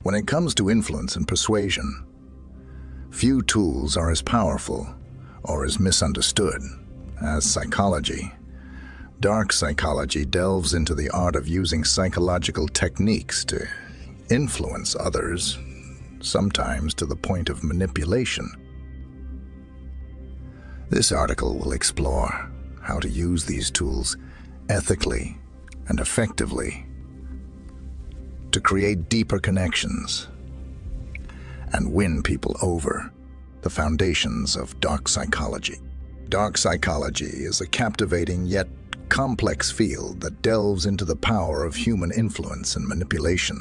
When it comes to influence and persuasion, few tools are as powerful or as misunderstood as psychology. Dark psychology delves into the art of using psychological techniques to influence others, sometimes to the point of manipulation. This article will explore how to use these tools ethically and effectively to create deeper connections and win people over. The foundations of dark psychology. Dark psychology is a captivating yet complex field that delves into the power of human influence and manipulation.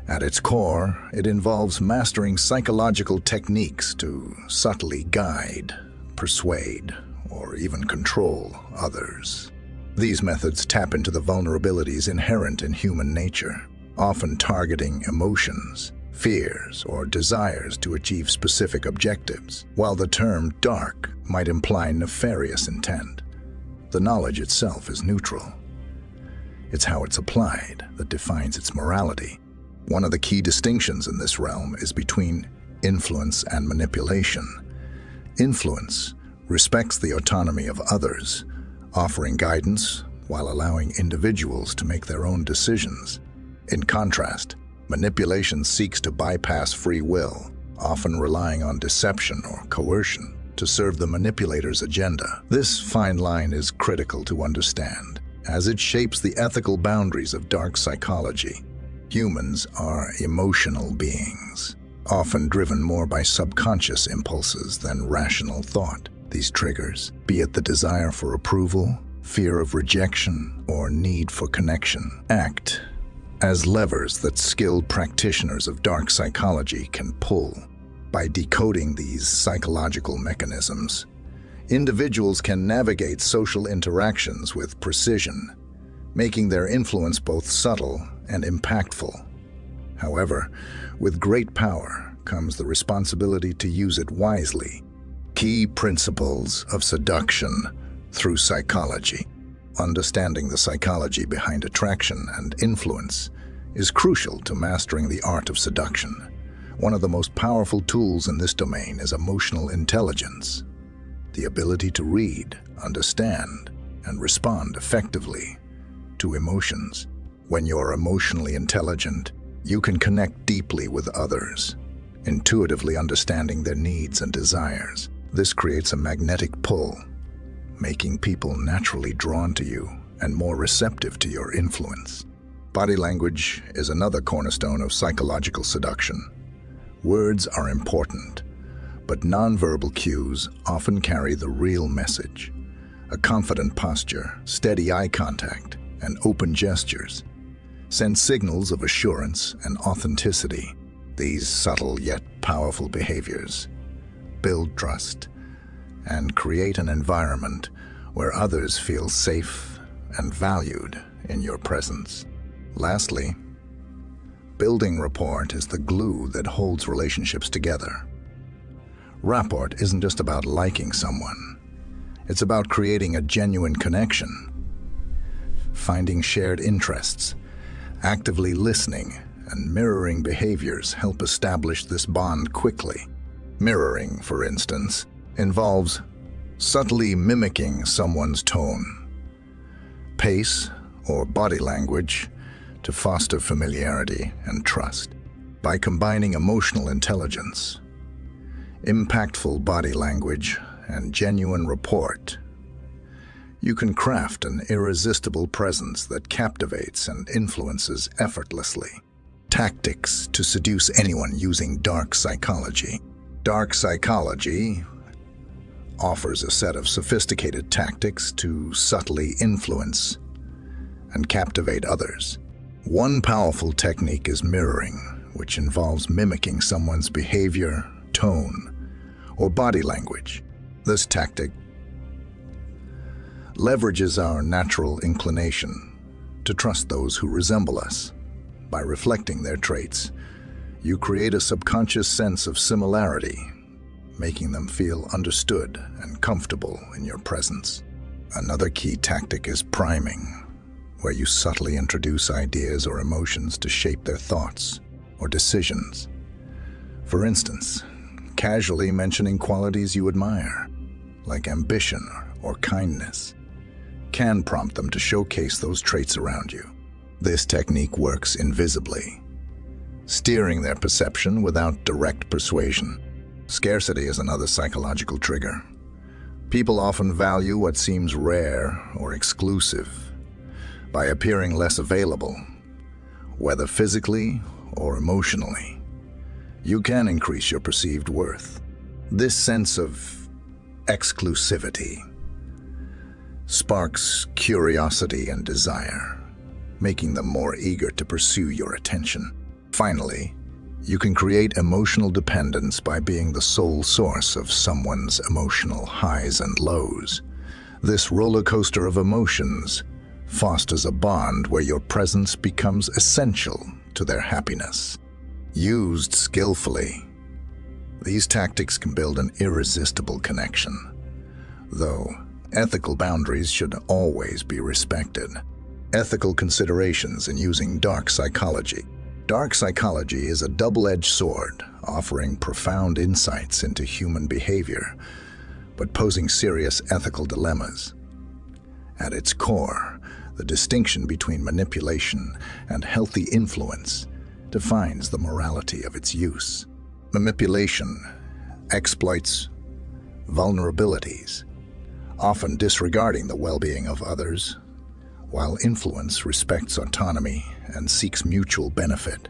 At its core, it involves mastering psychological techniques to subtly guide, persuade, or even control others. These methods tap into the vulnerabilities inherent in human nature, often targeting emotions, fears, or desires to achieve specific objectives. While the term dark might imply nefarious intent, the knowledge itself is neutral. It's how it's applied that defines its morality. One of the key distinctions in this realm is between influence and manipulation. Influence respects the autonomy of others, offering guidance while allowing individuals to make their own decisions. In contrast, manipulation seeks to bypass free will, often relying on deception or coercion to serve the manipulator's agenda. This fine line is critical to understand, as it shapes the ethical boundaries of dark psychology. Humans are emotional beings, often driven more by subconscious impulses than rational thought. These triggers, be it the desire for approval, fear of rejection, or need for connection, act as levers that skilled practitioners of dark psychology can pull. By decoding these psychological mechanisms, individuals can navigate social interactions with precision, making their influence both subtle and impactful. However, with great power comes the responsibility to use it wisely. Key principles of seduction through psychology. Understanding the psychology behind attraction and influence is crucial to mastering the art of seduction. One of the most powerful tools in this domain is emotional intelligence, the ability to read, understand, and respond effectively to emotions. When you're emotionally intelligent, you can connect deeply with others, intuitively understanding their needs and desires. This creates a magnetic pull, making people naturally drawn to you and more receptive to your influence. Body language is another cornerstone of psychological seduction. Words are important, but nonverbal cues often carry the real message. A confident posture, steady eye contact, and open gestures send signals of assurance and authenticity. These subtle yet powerful behaviors build trust and create an environment where others feel safe and valued in your presence. Lastly, building rapport is the glue that holds relationships together. Rapport isn't just about liking someone. It's about creating a genuine connection, finding shared interests, actively listening, and mirroring behaviors help establish this bond quickly. Mirroring, for instance, involves subtly mimicking someone's tone, pace, or body language to foster familiarity and trust. By combining emotional intelligence, impactful body language, and genuine rapport, you can craft an irresistible presence that captivates and influences effortlessly. Tactics to seduce anyone using dark psychology. Dark psychology offers a set of sophisticated tactics to subtly influence and captivate others. One powerful technique is mirroring, which involves mimicking someone's behavior, tone, or body language. This tactic leverages our natural inclination to trust those who resemble us. By reflecting their traits, you create a subconscious sense of similarity, making them feel understood and comfortable in your presence. Another key tactic is priming, where you subtly introduce ideas or emotions to shape their thoughts. or decisions. For instance, casually mentioning qualities you admire, like ambition or kindness, can prompt them to showcase those traits around you. This technique works invisibly, steering their perception without direct persuasion. Scarcity is another psychological trigger. People often value what seems rare or exclusive. By appearing less available, whether physically or emotionally, you can increase your perceived worth. This sense of exclusivity sparks curiosity and desire, making them more eager to pursue your attention. Finally, you can create emotional dependence by being the sole source of someone's emotional highs and lows. This roller coaster of emotions fosters a bond where your presence becomes essential to their happiness. Used skillfully, these tactics can build an irresistible connection, though ethical boundaries should always be respected. Ethical considerations in using dark psychology. Dark psychology is a double-edged sword, offering profound insights into human behavior, but posing serious ethical dilemmas. At its core, the distinction between manipulation and healthy influence defines the morality of its use. Manipulation exploits vulnerabilities, often disregarding the well-being of others, while influence respects autonomy and seeks mutual benefit.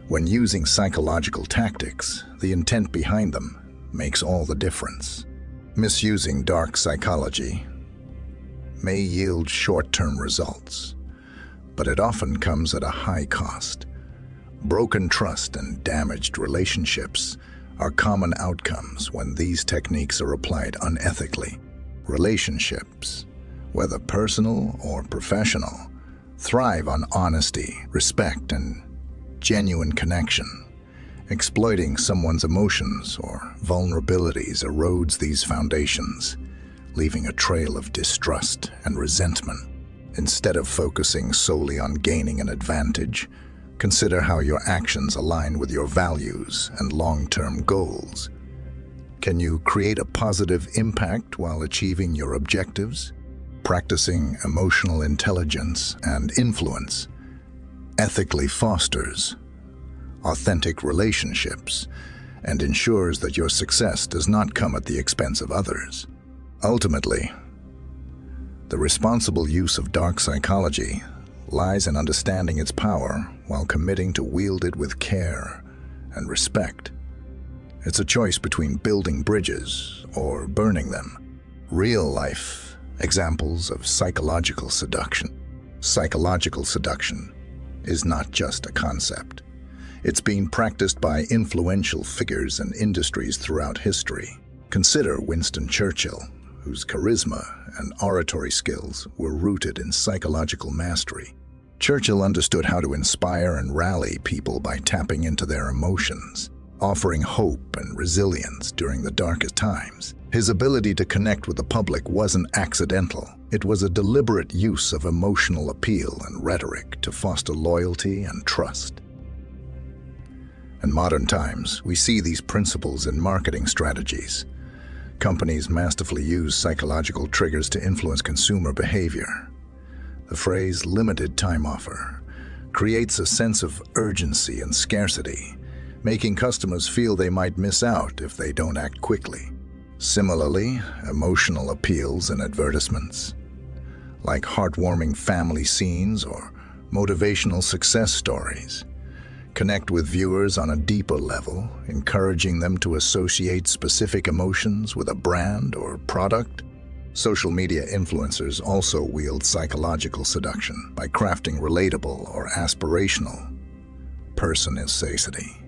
When using psychological tactics, the intent behind them makes all the difference. Misusing dark psychology may yield short-term results, but it often comes at a high cost. Broken trust and damaged relationships are common outcomes when these techniques are applied unethically. Relationships, whether personal or professional, thrive on honesty, respect, and genuine connection. Exploiting someone's emotions or vulnerabilities erodes these foundations, leaving a trail of distrust and resentment. Instead of focusing solely on gaining an advantage, consider how your actions align with your values and long-term goals. Can you create a positive impact while achieving your objectives? Practicing emotional intelligence and influence ethically fosters authentic relationships and ensures that your success does not come at the expense of others. Ultimately, the responsible use of dark psychology lies in understanding its power while committing to wield it with care and respect. It's a choice between building bridges or burning them. Real-life examples of psychological seduction. Psychological seduction is not just a concept. It's being practiced by influential figures and industries throughout history. Consider Winston Churchill, whose charisma and oratory skills were rooted in psychological mastery. Churchill understood how to inspire and rally people by tapping into their emotions, offering hope and resilience during the darkest times. His ability to connect with the public wasn't accidental. It was a deliberate use of emotional appeal and rhetoric to foster loyalty and trust. In modern times, we see these principles in marketing strategies. Companies masterfully use psychological triggers to influence consumer behavior. The phrase "limited time offer" creates a sense of urgency and scarcity, making customers feel they might miss out if they don't act quickly. Similarly, emotional appeals in advertisements, like heartwarming family scenes or motivational success stories, connect with viewers on a deeper level, encouraging them to associate specific emotions with a brand or product. Social media influencers also wield psychological seduction by crafting relatable or aspirational personicity.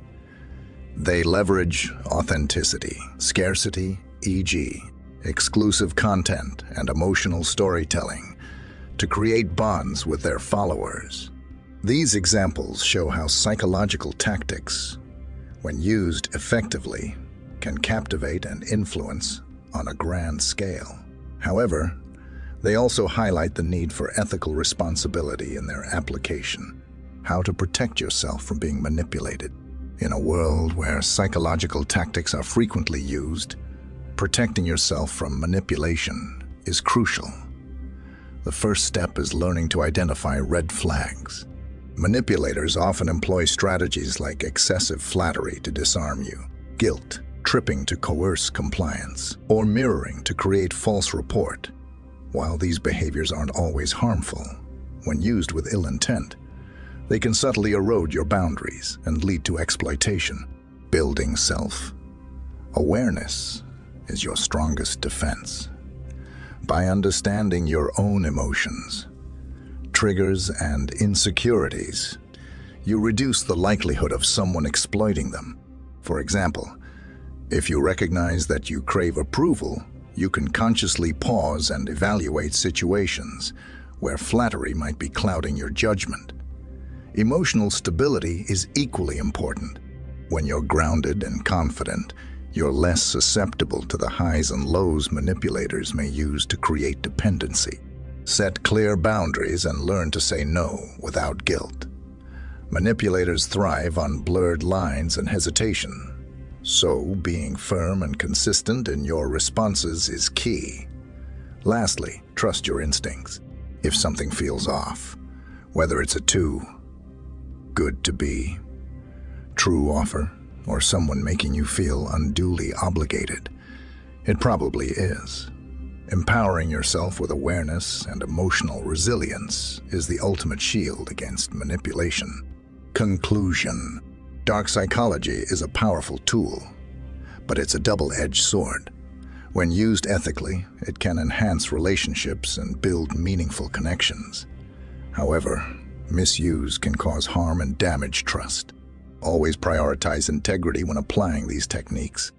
They leverage authenticity, scarcity, e.g., exclusive content and emotional storytelling, to create bonds with their followers. These examples show how psychological tactics, when used effectively, can captivate and influence on a grand scale. However, they also highlight the need for ethical responsibility in their application. how to protect yourself from being manipulated. In a world where psychological tactics are frequently used, protecting yourself from manipulation is crucial. The first step is learning to identify red flags. Manipulators often employ strategies like excessive flattery to disarm you, guilt, tripping to coerce compliance, or mirroring to create false rapport. While these behaviors aren't always harmful, when used with ill intent, they can subtly erode your boundaries and lead to exploitation. Building self-awareness is your strongest defense. By understanding your own emotions, triggers, and insecurities, you reduce the likelihood of someone exploiting them. For example, if you recognize that you crave approval, you can consciously pause and evaluate situations where flattery might be clouding your judgment. Emotional stability is equally important. When you're grounded and confident, you're less susceptible to the highs and lows manipulators may use to create dependency. Set clear boundaries and learn to say no without guilt. Manipulators thrive on blurred lines and hesitation, so being firm and consistent in your responses is key. Lastly, trust your instincts. If something feels off, whether it's a too good to be true offer or someone making you feel unduly obligated, it probably is. Empowering yourself with awareness and emotional resilience is the ultimate shield against manipulation. Conclusion: dark psychology is a powerful tool, but it's a double-edged sword. When used ethically, it can enhance relationships and build meaningful connections. However, misuse can cause harm and damage trust. Always prioritize integrity when applying these techniques.